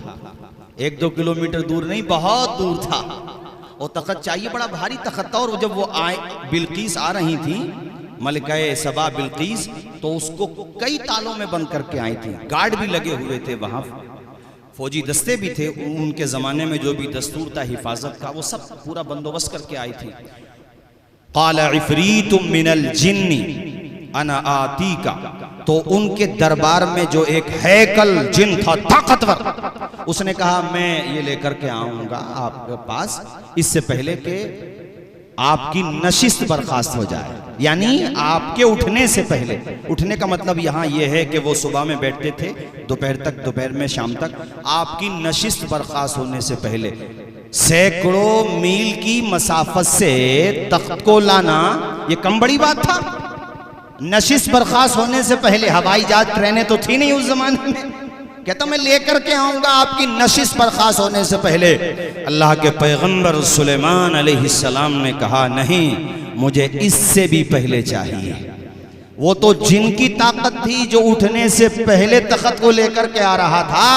1-2 किलोमीटर दूर नहीं, बहुत दूर था। और तख्त चाहिए, बड़ा भारी तख्त था। और जब वो आए, बिल्कीस आ रही थी, मलिका सबा बिल्कीस, तो उसको कई तालों में बंद करके आई थी। गार्ड भी लगे हुए थे वहां, फौजी दस्ते भी थे उनके जमाने में, जो भी दस्तूर था हिफाजत का, वो सब पूरा बंदोबस्त करके आई थी। क़ाल इफ़रीतुम मिनल जिन्नी अना आतीका, तो उनके दरबार में जो एक हैकल जिन था ताकतवर, उसने कहा मैं ये लेकर के आऊंगा आपके पास, इससे पहले कि आपकी नशिस्त बर्खास्त हो जाए, यानी आपके उठने से पहले। उठने का मतलब यहाँ ये है कि वो सुबह में बैठते थे, दोपहर तक, दोपहर में शाम तक, आपकी नशिस्त बर्खास्त होने से पहले सैकड़ों मील की मसाफत से तख्त को लाना ये कम बड़ी बात था। नशिस्त बर्खास्त होने से पहले, हवाई जहाज ट्रेनें तो थी नहीं उस जमाने में, कहता मैं लेकर के आऊंगा आपकी नशिस्त बर्खास्त होने से पहले। अल्लाह के पैगंबर सुलेमान अलैहिस्सलाम ने कहा नहीं, मुझे इससे भी पहले चाहिए। वो तो जिनकी ताकत थी जो उठने से पहले तख्त को लेकर के आ रहा था।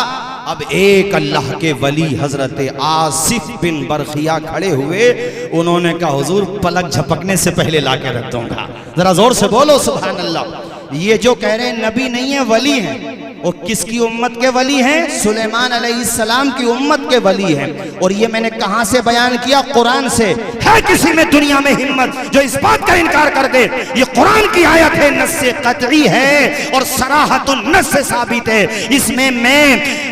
अब एक अल्लाह के वली हजरत आसिफ बिन बरखिया खड़े हुए, उन्होंने कहा हुजूर पलक झपकने से पहले ला के रख दूंगा। जरा जोर से बोलो सुभान अल्लाह। ये जो कह रहे हैं नबी नहीं है, वली हैं। और किसकी उम्मत के वली हैं? सुलेमान अलैहिस्सलाम की उम्मत के वली हैं। और ये मैंने कहां से बयान किया? कुरान से। है किसी में दुनिया में हिम्मत जो इस बात का इनकार कर दे ये कुरान की आयत है, नस्से कतई है और सराहतुन नस्स से साबित है। इसमें मैं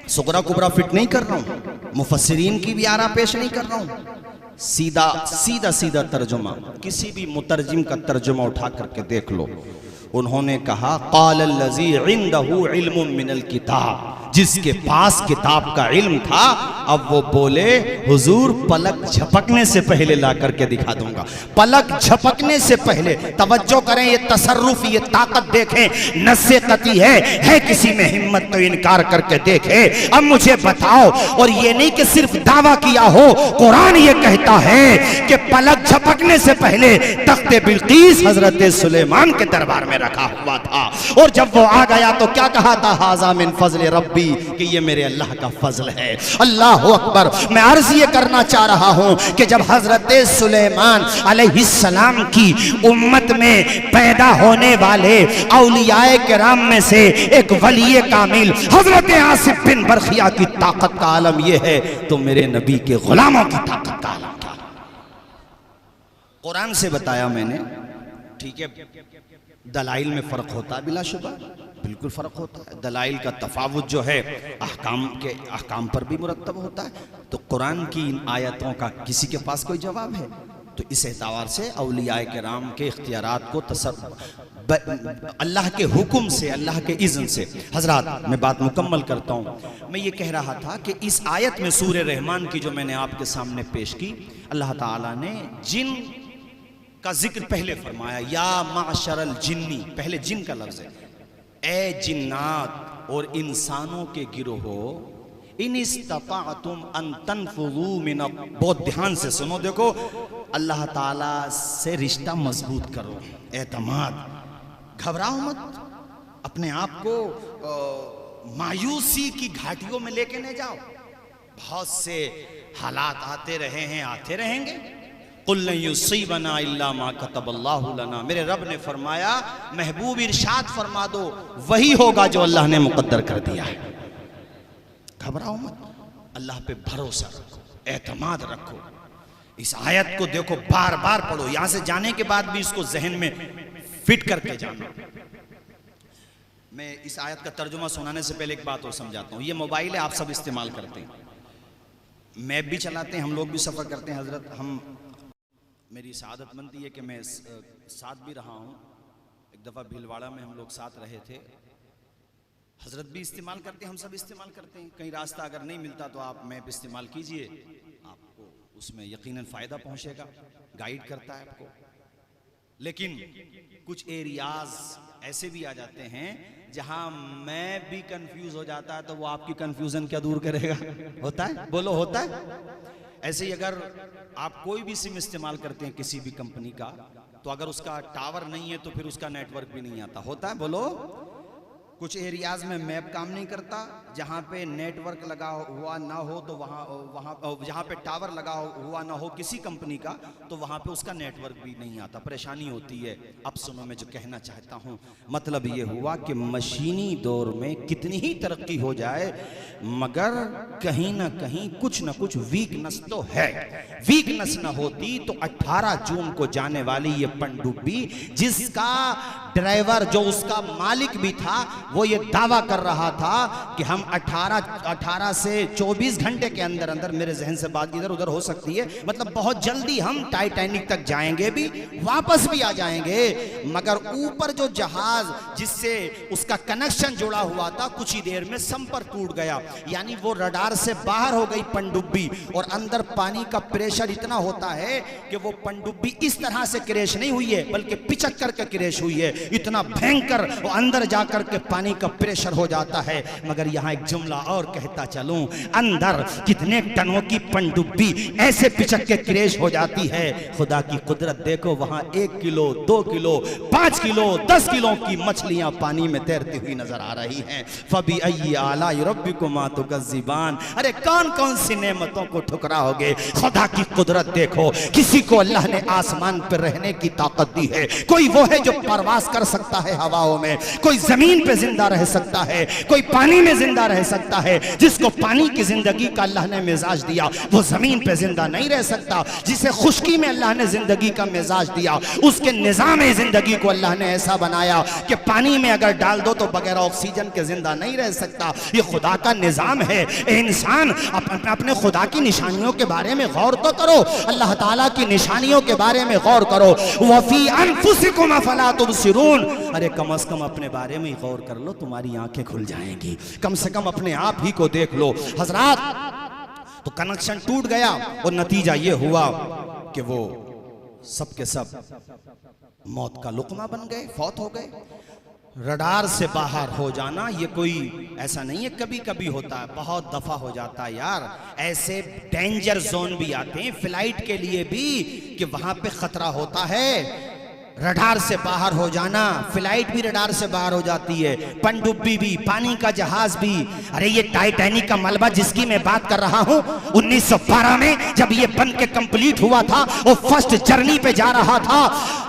सुगरा कुबरा फिट नहीं कर रहा हूं, मुफस्सिरीन की भी आरा पेश नहीं कर रहा हूं, सीधा सीधा सीधा तर्जुमा, किसी भी मुतरजिम का तर्जुमा उठा करके देख लो। उन्होंने कहा क़ालल्लज़ी इन्दहु इल्मुम मिनल किताब, जिसके पास किताब का इल्म था, अब वो बोले हुजूर पलक झपकने से पहले ला करके दिखा दूंगा। पलक झपकने से पहले, तवज्जो करें, ये तसर्रुफ, ये ताकत देखें, नस्से कती है किसी में हिम्मत तो इनकार करके देखे। अब मुझे बताओ, और ये नहीं कि सिर्फ दावा किया हो, कुरान ये कहता है कि पलक झपकने से पहले तख्ते बिल्कीस हजरत सुलेमान के दरबार में रखा हुआ था। और जब वो आ गया तो क्या कहा था? हाज़ा मिन फज़्ल रब्बी, कि ये मेरे अल्लाह का फजल है। अल्लाह अकबर। मैं अर्ज ये करना चाह रहा हूं कि जब हजरत सुलेमान अलैहिस्सलाम की उम्मत में पैदा होने वाले औलियाए किराम में से एक वली कामिल हजरत आसिफ बिन बरखिया की ताकत का आलम ये है, तो मेरे नबी के गुलामों की ताकत का आलम क्या? कुरान से बताया मैंने, ठीक है। दलाइल में फ़र्क होता है, बिलाशुबा बिल्कुल फ़र्क होता है। दलाइल का तफावुत जो है अहकाम पर भी मुरत्तब होता है। तो कुरान की इन आयतों का किसी के पास कोई जवाब है? तो इस एतबार से औलियाए किराम के इख्तियारात को अल्लाह के हुक्म से, अल्लाह के इज़्न से। हजरात, मैं बात मुकम्मल करता हूँ। मैं ये कह रहा था कि इस आयत में सूरह रहमान की जो मैंने आपके सामने पेश की, अल्लाह ताला ने जिन का जिक्र पहले फरमाया, या माशरल जिन्नी, पहले जिन का लफ्ज है, ए जिन्नात और इंसानों के गिरोहो, इन इस्तताअतुम अन तनफुज़ू मिन, बहुत ध्यान से सुनो, देखो अल्लाह ताला से रिश्ता मजबूत करो, एतमाद, घबराओ मत, अपने आप को मायूसी की घाटियों में लेके न जाओ। बहुत से हालात आते रहे हैं, आते रहेंगे। कुल युसीबना इल्ला मा कतबल्लाहु लना, मेरे रब ने फरमाया, महबूब इरशाद फरमा दो, वही होगा जो अल्लाह ने मुकद्दर कर दिया है। घबराओ मत, अल्लाह पे भरोसा रखो, एतमाद रखो। इस आयत को देखो, बार बार पढ़ो, यहां से जाने के बाद भी इसको जहन में फिट करके जानो। मैं इस आयत का तर्जुमा सुनाने से पहले एक बात और समझाता हूं। ये मोबाइल है, आप सब इस्तेमाल करते हैं, मैप भी चलाते हैं, हम लोग भी सफ़र करते हैं। हजरत, मेरी सआदत बनती है कि मैं साथ भी रहा हूँ। एक दफ़ा भीलवाड़ा में हम लोग साथ रहे थे, हजरत भी इस्तेमाल करते हैं, हम सब इस्तेमाल करते हैं। कहीं रास्ता अगर नहीं मिलता तो आप मैप इस्तेमाल कीजिए, आपको उसमें यकीनन फ़ायदा पहुँचेगा, गाइड करता है आपको। लेकिन कुछ एरियाज ऐसे भी आ जाते हैं जहाँ मैप भी कंफ्यूज हो जाता है, तो वो आपकी कंफ्यूजन क्या दूर करेगा? होता है, बोलो होता है। ऐसे ही अगर आप कोई भी सिम इस्तेमाल करते हैं किसी भी कंपनी का, तो अगर उसका टावर नहीं है तो फिर उसका नेटवर्क भी नहीं आता, होता है, बोलो। कुछ एरियाज में मैप काम नहीं करता, जहाँ पे नेटवर्क लगा हुआ ना हो तो वहाँ जहाँ पे टावर लगा हुआ ना हो किसी कंपनी का, तो वहाँ पे उसका नेटवर्क भी नहीं आता, परेशानी होती है। अब सुनो मैं जो कहना चाहता हूँ, मतलब ये हुआ कि मशीनी दौर में कितनी ही तरक्की हो जाए मगर कहीं ना कहीं कुछ ना कुछ वीकनेस तो है। वीकनेस ना होती तो 18 जून को जाने वाली ये पनडुब्बी, जिसका ड्राइवर जो उसका मालिक भी था वो ये दावा कर रहा था कि हम 18 से 24 घंटे के अंदर अंदर, मेरे जहन से बात इधर उधर हो सकती है, मतलब बहुत जल्दी हम टाइटैनिक तक जाएंगे भी, वापस भी आ जाएंगे। मगर ऊपर जो जहाज जिससे उसका कनेक्शन जुड़ा हुआ था कुछ ही देर में संपर्क टूट गया, यानी वो रडार से बाहर हो गई पनडुब्बी। और अंदर पानी का प्रेशर इतना होता है कि वो पनडुब्बी इस तरह से क्रैश नहीं हुई है बल्कि पिचक करके क्रैश हुई है, इतना भयंकर वो अंदर जाकर के पानी का प्रेशर हो जाता है। मगर यहाँ एक जुमला और कहता चलूं, अंदर कितने टनों की पनडुब्बी ऐसे पिचक के क्रैश हो जाती है। खुदा की कुदरत देखो, वहां 1 किलो 2 किलो 5 किलो 10 किलो की मछलियां पानी में तैरती हुई नजर आ रही हैं। फबी अय्यी आलाई रब्बिकुमा तुकज़्ज़िबान, अरे कौन कौन सी नेमतों को ठुकराओगे। खुदा की कुदरत देखो, किसी को अल्लाह ने आसमान पर रहने की ताकत दी है, कोई वो है जो परवास कर सकता है हवाओं में, कोई जमीन पे जिंदा रह सकता है, कोई पानी में जिंदा रह सकता है। जिसको पानी की जिंदगी का अल्लाह ने मिजाज दिया वो जमीन पे जिंदा नहीं रह सकता। जिसे खुश्की में अल्लाह ने जिंदगी का मिजाज दिया उसके निजाम जिंदगी को अल्लाह ने ऐसा बनाया कि पानी में अगर डाल दो तो बगैर ऑक्सीजन के जिंदा नहीं रह सकता। ये खुदा का निजाम है। इंसान अपने खुदा की निशानियों के बारे में गौर तो करो, अल्लाह ताला की निशानियों के बारे में गौर करो। वफी अनफुसिकुम अफला तुबसिरून, अरे कम से कम अपने बारे में गौर कर लो, तुम्हारी आंखें खुल जाएंगी। कम से कम अपने आप ही को देख लो। हजरात, तो कनेक्शन टूट गया और नतीजा ये हुआ कि वो सब के सब मौत का लुकमा बन गए, फौत हो गए। रडार से बाहर हो जाना ये कोई ऐसा नहीं है कभी कभी होता है, बहुत दफा हो जाता है यार। ऐसे डेंजर जोन भी आते हैं फ्लाइट के लिए भी कि वहां पे खतरा होता है। रडार से बाहर हो जाना, फ्लाइट भी रडार से बाहर हो जाती है, पनडुब्बी भी, पानी का जहाज भी। अरे ये टाइटैनिक का मलबा जिसकी मैं बात कर रहा हूं, 1912 में जब ये बन के कंप्लीट हुआ था, वो फर्स्ट जर्नी पे जा रहा था।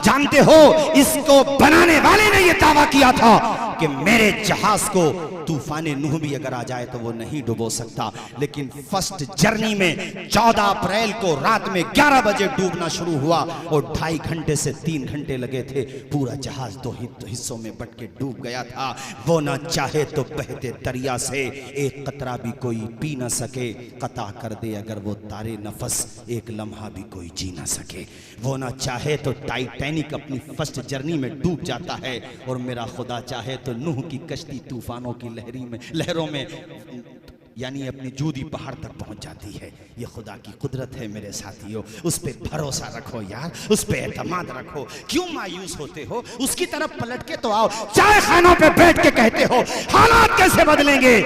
जानते हो, इसको बनाने वाले ने ये दावा किया था कि मेरे जहाज को तूफान नूह भी अगर आ जाए तो वो नहीं डुबो सकता। लेकिन फर्स्ट जर्नी में 14 अप्रैल को रात में 11 बजे डूबना शुरू हुआ और 2.5 घंटे से 3 घंटे लगे थे। पूरा जहाज 2 हिस्सों में बट के डूब गया था। वो ना चाहे तो बहते दरिया से एक कतरा भी कोई पी ना सके, कता कर दे अगर वो तारे नफस, एक लम्हा भी कोई जी ना सके। वो ना चाहे तो टाइटैनिक अपनी फर्स्ट जर्नी में डूब जाता है, और मेरा खुदा चाहे तो नूह की कश्ती तूफानों की लहरों में यानी अपनी जूदी पहाड़ तक पहुंच जाती है। ये खुदा की कुदरत है मेरे साथियों, उस पे भरोसा रखो यार, उस पे एतमाद रखो। क्यों मायूस होते हो? उसकी तरफ पलट के तो आओ। चाय खानों पे बैठ के कहते हो हालात कैसे बदलेंगे,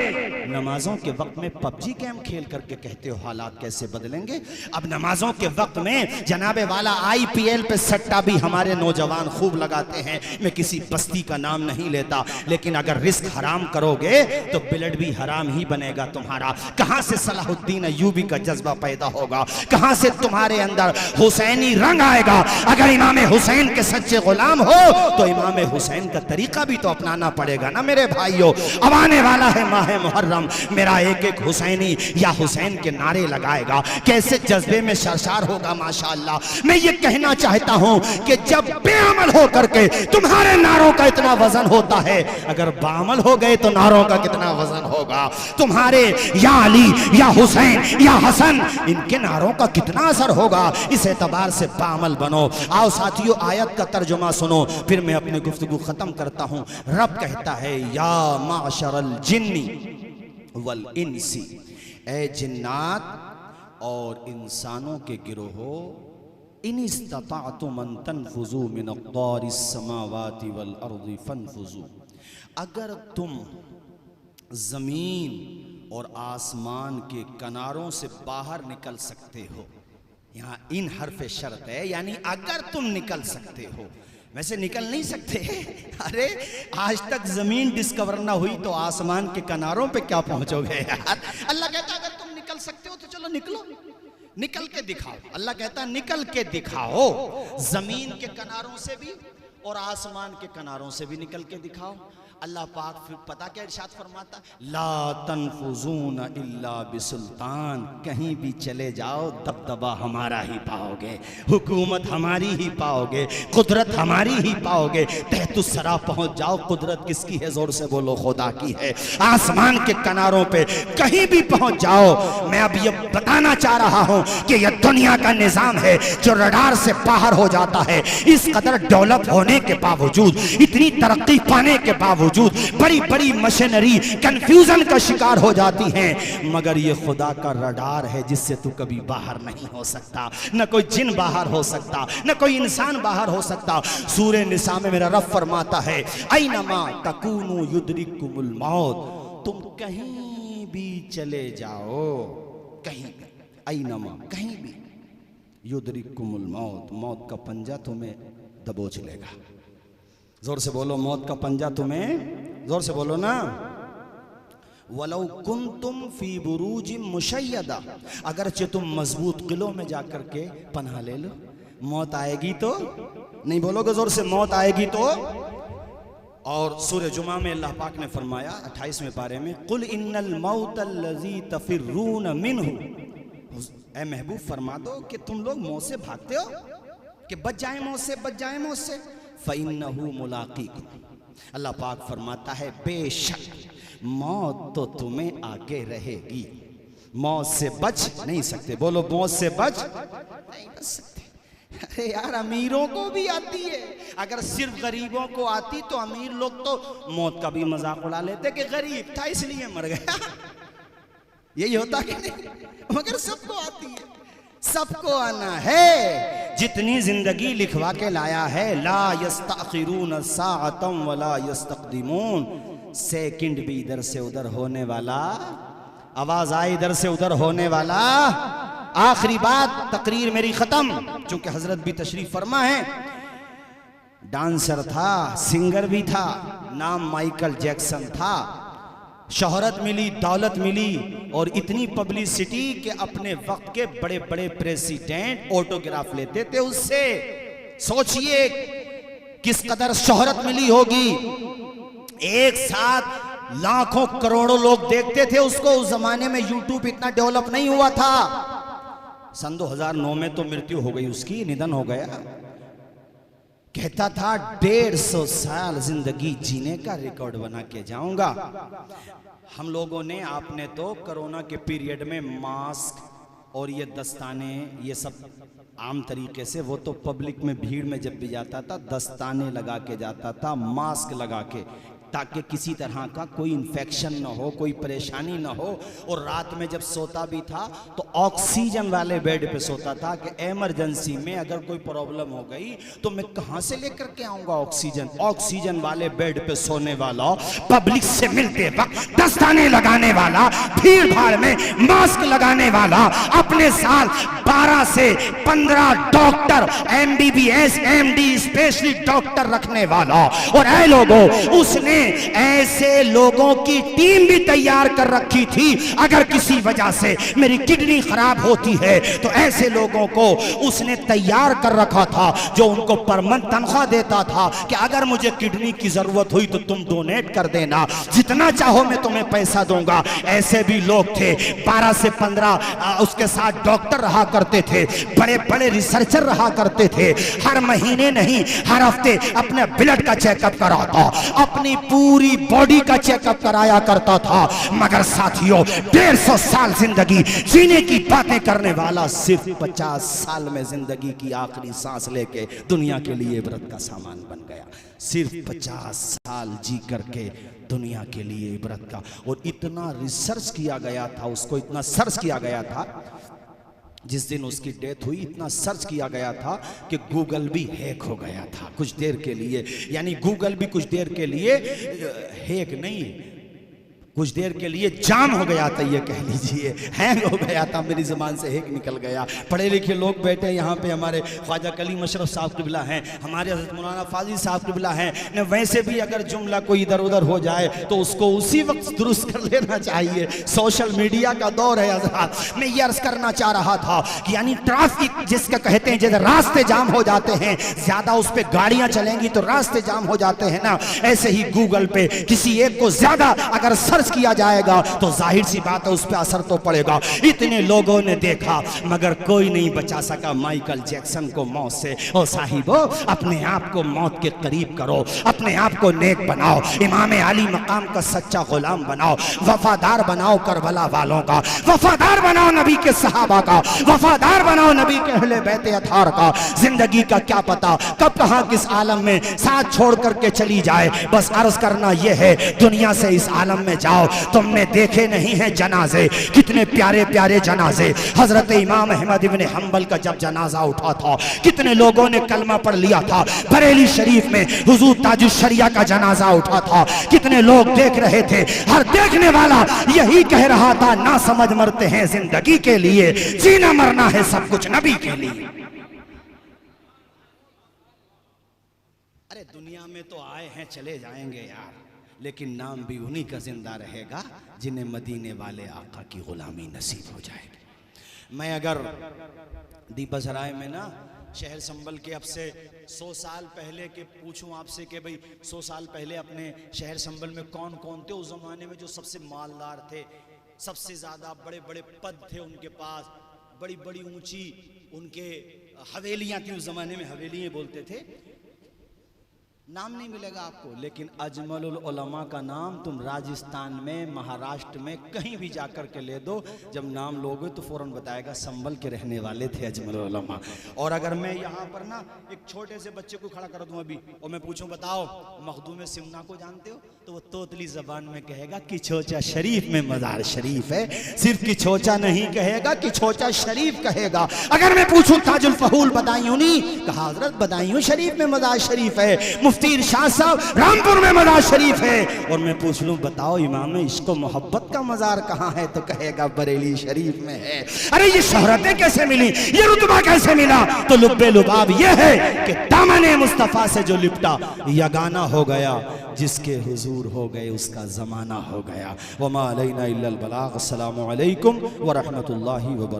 नमाजों के वक्त में पबजी गेम खेल करके कहते हो हालात कैसे बदलेंगे। अब नमाजों के वक्त में जनाबे वाला IPL पे सट्टा भी हमारे नौजवान खूब लगाते हैं। मैं किसी बस्ती का नाम नहीं लेता, लेकिन अगर रिस्क हराम करोगे तो ब्लड भी हराम ही बनेगा तुम्हारा। कहां से सलाहुद्दीन अय्यूबी का जज्बा पैदा होगा, कहां से तुम्हारे अंदर हुसैनी रंग आएगा। अगर इमाम हुसैन के सच्चे गुलाम हो तो इमाम हुसैन का तरीका भी तो अपनाना पड़ेगा ना मेरे भाइयों। अब आने वाला है माह मुहर्रम, मेरा एक एक हुसैनी या हुसैन के नारे लगाएगा, कैसे जज्बे में सरशार होगा माशाअल्लाह। मैं ये कहना चाहता हूं कि जब बेअमल हो करके तुम्हारे नारों का इतना वजन होता है, अगर बामल हो गए तो नारों का कितना वजन होगा। तुम्हारे या अली या हुसैन या हसन, इनके नारों का कितना असर होगा। इस एतबार से बामल बनो। आओ साथियों, आयत का तर्जुमा सुनो, फिर मैं अपनी गुफ्तगू खत्म करता हूं। रब कहता है या माशरल जिन्नी वल इंसी, ए जिन्नात और इंसानों के गिरोहो, इन इस्तताअतुम अन तनफुजू मिन अक़दारिस समावाति वल अर्ज़ि फनफुजू, अगर तुम ज़मीन और आसमान के किनारों से बाहर निकल सकते हो। यहाँ इन हर्फ शर्त है, यानी अगर तुम निकल सकते हो। वैसे निकल नहीं सकते। अरे आज तक जमीन डिस्कवर ना हुई तो आसमान के किनारों पे क्या पहुंचोगे यार। अल्लाह कहता है अगर तुम निकल सकते हो तो चलो निकलो, निकल के दिखाओ। अल्लाह कहता है निकल के दिखाओ, जमीन के किनारों से भी और आसमान के किनारों से भी निकल के दिखाओ। अल्लाह पाक फिर पता क्या इरशाद फरमाता, ला तनफुजून इल्ला बिसुल्तान, कहीं भी चले जाओ दबदबा हमारा ही पाओगे, हुकूमत हमारी ही पाओगे, कुदरत हमारी ही पाओगे। तहतुस्सरा पहुंच जाओ, कुदरत किसकी है? जोर से बोलो, खुदा की है। आसमान के किनारों पे कहीं भी पहुंच जाओ। मैं अब ये बताना चाह रहा हूं कि यह दुनिया का निजाम है जो रडार से बाहर हो जाता है। इस कदर डेवलप होने के बावजूद, इतनी तरक्की पाने के बावजूद बड़ी बड़ी मशीनरी कंफ्यूजन का शिकार हो जाती हैं, मगर ये खुदा का रडार है जिससे तू कभी बाहर नहीं हो सकता। न कोई जिन बाहर हो सकता, न कोई इंसान बाहर हो सकता। सूरह निसा में मेरा रब फरमाता है, ऐनमा तकूनु युद्रिकुमुल मौत, तुम कहीं भी चले जाओ, कहीं भी, ऐनमा कहीं भी, युद्रिकुमुल मौत, मौत का पंजा तुम्हें दबोच लेगा। जोर से बोलो, मौत का पंजा तुम्हें, जोर से बोलो ना। वलौ कुंतुम फी बुरूजिम मुशय्यदा, अगरचे तुम मजबूत किलों में जाकर के पनाह ले लो, मौत आएगी तो नहीं बोलोगे जोर से, मौत आएगी तो। और सूरह जुमा में अल्लाह पाक ने फरमाया 28वें पारे में, कुल इन्नल मौतल्लज़ी तफिर्रून मिन्हु, ए महबूब फरमा दो कि तुम लोग मौत से भागते हो, कि बच जाए मौत से, बच जाए मौत से। फ़इन्नहु मुलाक़ीकुम, अल्लाह पाक फरमाता है बेशक मौत तो तुम्हें आगे रहेगी, मौत से बच नहीं सकते। बोलो, मौत से बच नहीं बच सकते। अरे यार, अमीरों को भी आती है, अगर सिर्फ गरीबों को आती तो अमीर लोग तो मौत का भी मजाक उड़ा लेते कि गरीब था इसलिए मर गया, यही होता कि नहीं? मगर सबको आती है, सबको आना है। जितनी जिंदगी लिखवा के लाया है, ला यस्तअखिरून साअतम वला यस्तक़दिमून, सेकंड भी इधर से उधर होने वाला, आवाज आए इधर से उधर होने वाला। आखिरी बात, तकरीर मेरी खत्म, चूंकि हजरत भी तशरीफ फरमा है। डांसर था, सिंगर भी था, नाम माइकल जैक्सन था, शोहरत मिली, दौलत मिली और इतनी पब्लिसिटी कि अपने वक्त के बड़े बड़े प्रेसिडेंट ऑटोग्राफ लेते थे उससे। सोचिए किस कदर शोहरत मिली होगी, एक साथ लाखों करोड़ों लोग देखते थे उसको। उस जमाने में यूट्यूब इतना डेवलप नहीं हुआ था। सन 2009 में तो मृत्यु हो गई उसकी, निधन हो गया। कहता था 150 साल जिंदगी जीने का रिकॉर्ड बना के जाऊंगा। हम लोगों ने, आपने तो कोरोना के पीरियड में मास्क और ये दस्ताने, ये सब आम तरीके से, वो तो पब्लिक में भीड़ में जब भी जाता था दस्ताने लगा के जाता था, मास्क लगा के, ताकि किसी तरह का कोई इन्फेक्शन ना हो, कोई परेशानी ना हो। और रात में जब सोता भी था तो ऑक्सीजन वाले बेड पे सोता था कि इमरजेंसी में अगर कोई प्रॉब्लम हो गई तो मैं कहां से लेकर के आऊंगा ऑक्सीजन। ऑक्सीजन वाले बेड पे सोने वाला, पब्लिक से मिलते वक्त दस्ताने लगाने वाला, भीड़ भाड़ में मास्क लगाने वाला, अपने साथ 12 से 15 doctor, MBBS, MD, specialist doctor रखने वाला। और ऐ लोगों, उसने ऐसे लोगों की टीम भी तैयार कर रखी थी, अगर किसी वजह से मेरी किडनी खराब होती है तो ऐसे लोगों को उसने तैयार कर रखा था, जो उनको पर मंथ तनख्वाह देता था कि अगर मुझे किडनी की जरूरत हुई तो तुम डोनेट कर देना, जितना चाहो मैं तुम्हें पैसा दूंगा। ऐसे भी लोग थे। 12 से 15 उसके साथ डॉक्टर रहा करते थे, बड़े बड़े रिसर्चर रहा करते थे। हर महीने नहीं, हर हफ्ते अपने ब्लड का चेकअप कराता, अपनी पूरी बॉडी का चेकअप कराया करता था। मगर साथियों, 150 साल जिंदगी जीने की बातें करने वाला सिर्फ 50 साल में जिंदगी की आखिरी सांस लेके दुनिया के लिए इबरत का सामान बन गया। सिर्फ 50 साल जी करके दुनिया के लिए इबरत का। और इतना रिसर्च किया गया था, उसको इतना सर्च किया गया था, जिस दिन उसकी डेथ हुई इतना सर्च किया गया था कि गूगल भी हैक हो गया था कुछ देर के लिए। यानी गूगल भी कुछ देर के लिए हैक नहीं, कुछ देर के लिए जाम हो गया था, ये कह लीजिए हैंग हो गया था, मेरी ज़बान से हेक निकल गया। पढ़े लिखे लोग बैठे यहाँ पे, हमारे ख्वाजा कलीम अशरफ साहब क़िबला हैं, हमारे हज़रत मौलाना फाजिल साहब क़िबला हैं न। वैसे भी अगर जुमला कोई इधर उधर हो जाए तो उसको उसी वक्त दुरुस्त कर लेना चाहिए। सोशल मीडिया का दौर है हज़रात। मैं ये अर्ज़ करना चाह रहा था कि यानी ट्रैफिक जिसका कहते हैं, जैसे रास्ते जाम हो जाते हैं, ज़्यादा उस पर गाड़ियाँ चलेंगी तो रास्ते जाम हो जाते हैं ना, ऐसे ही गूगल पे किसी एक को ज़्यादा अगर सर्च किया जाएगा तो जाहिर सी बात है उस पर असर तो पड़ेगा। इतने लोगों ने देखा मगर कोई नहीं बचा सका माइकल जैक्सन को मौत से। ओ साहिबो, अपने आप को मौत के करीब करो, अपने आप को नेक बनाओ, इमाम अली मकाम का सच्चा गुलाम बनाओ, वफादार बनाओ करबला वालों का, वफादार बनाओ नबी के सहाबा का, वफादार बनाओ नबी के अहले बैत अतार का। जिंदगी का क्या पता कब कहां किस आलम में साथ छोड़ करके चली जाए। बस अर्ज करना यह है, दुनिया से इस आलम में जाओ। तुमने देखे नहीं हैं जनाजे, कितने प्यारे प्यारे जनाजे। हजरत इमाम अहमद इब्न हंबल का जब जनाजा उठा था, कितने लोगों ने कलमा पढ़ लिया था। बरेली शरीफ में हुजूर ताजुल शरिया का जनाजा उठा था, कितने लोग देख रहे थे। हर देखने वाला यही कह रहा था, ना समझ मरते हैं जिंदगी के लिए, जीना मरना है सब कुछ नबी के लिए। अरे दुनिया में तो आए हैं चले जाएंगे यार, लेकिन नाम भी उन्हीं का जिंदा रहेगा जिन्हें मदीने वाले आका की गुलामी नसीब हो जाएगी। मैं अगर दीपसराय में ना शहर संभल के अब से 100 साल पहले के पूछूं आपसे कि भाई 100 साल पहले अपने शहर संभल में कौन कौन थे उस जमाने में जो सबसे मालदार थे, सबसे ज़्यादा बड़े बड़े पद थे उनके पास, बड़ी बड़ी ऊंची उनके हवेलियाँ थी। उस जमाने में हवेलियाँ बोलते थे। नाम नहीं मिलेगा आपको, लेकिन अजमलुल उलमा का नाम तुम राजस्थान में, महाराष्ट्र में कहीं भी जाकर के ले दो, जब नाम लोगे तो फौरन बताएगा संभल के रहने वाले थे अजमलुल उलमा। और अगर मैं यहाँ पर ना एक छोटे से बच्चे को खड़ा कर दूं अभी और मैं पूछूं बताओ मखदूम सिमना को जानते हो, तो वो तोतली जबान में कहेगा कि छोचा शरीफ में मज़ार शरीफ है। सिर्फ कि छोचा नहीं कहेगा, कि छोचा शरीफ कहेगा। अगर मैं पूछूं ताजुल फहूल बदायूं नहीं, कहा हजरत बदायूं शरीफ में मज़ार शरीफ है, मुफ्ती इरशाद साहब रामपुर में मज़ार शरीफ है। और मैं पूछ लूं बताओ इमाम इश्क मोहब्बत का मज़ार कहाँ है, तो कहेगा बरेली शरीफ में है। अरे ये शोहरतें कैसे मिली, ये रुतबा कैसे मिला, तो लुब्बे लुबाब ये है कि दामन मुस्तफ़ा से जो लिपटा यगाना हो गया, जिसके हुजूर हो गए उसका ज़माना हो गया। वमा अलैना इल्लल बलाग। अस्सलामु अलैकुम व रहमतुल्लाहि व बरकातहू।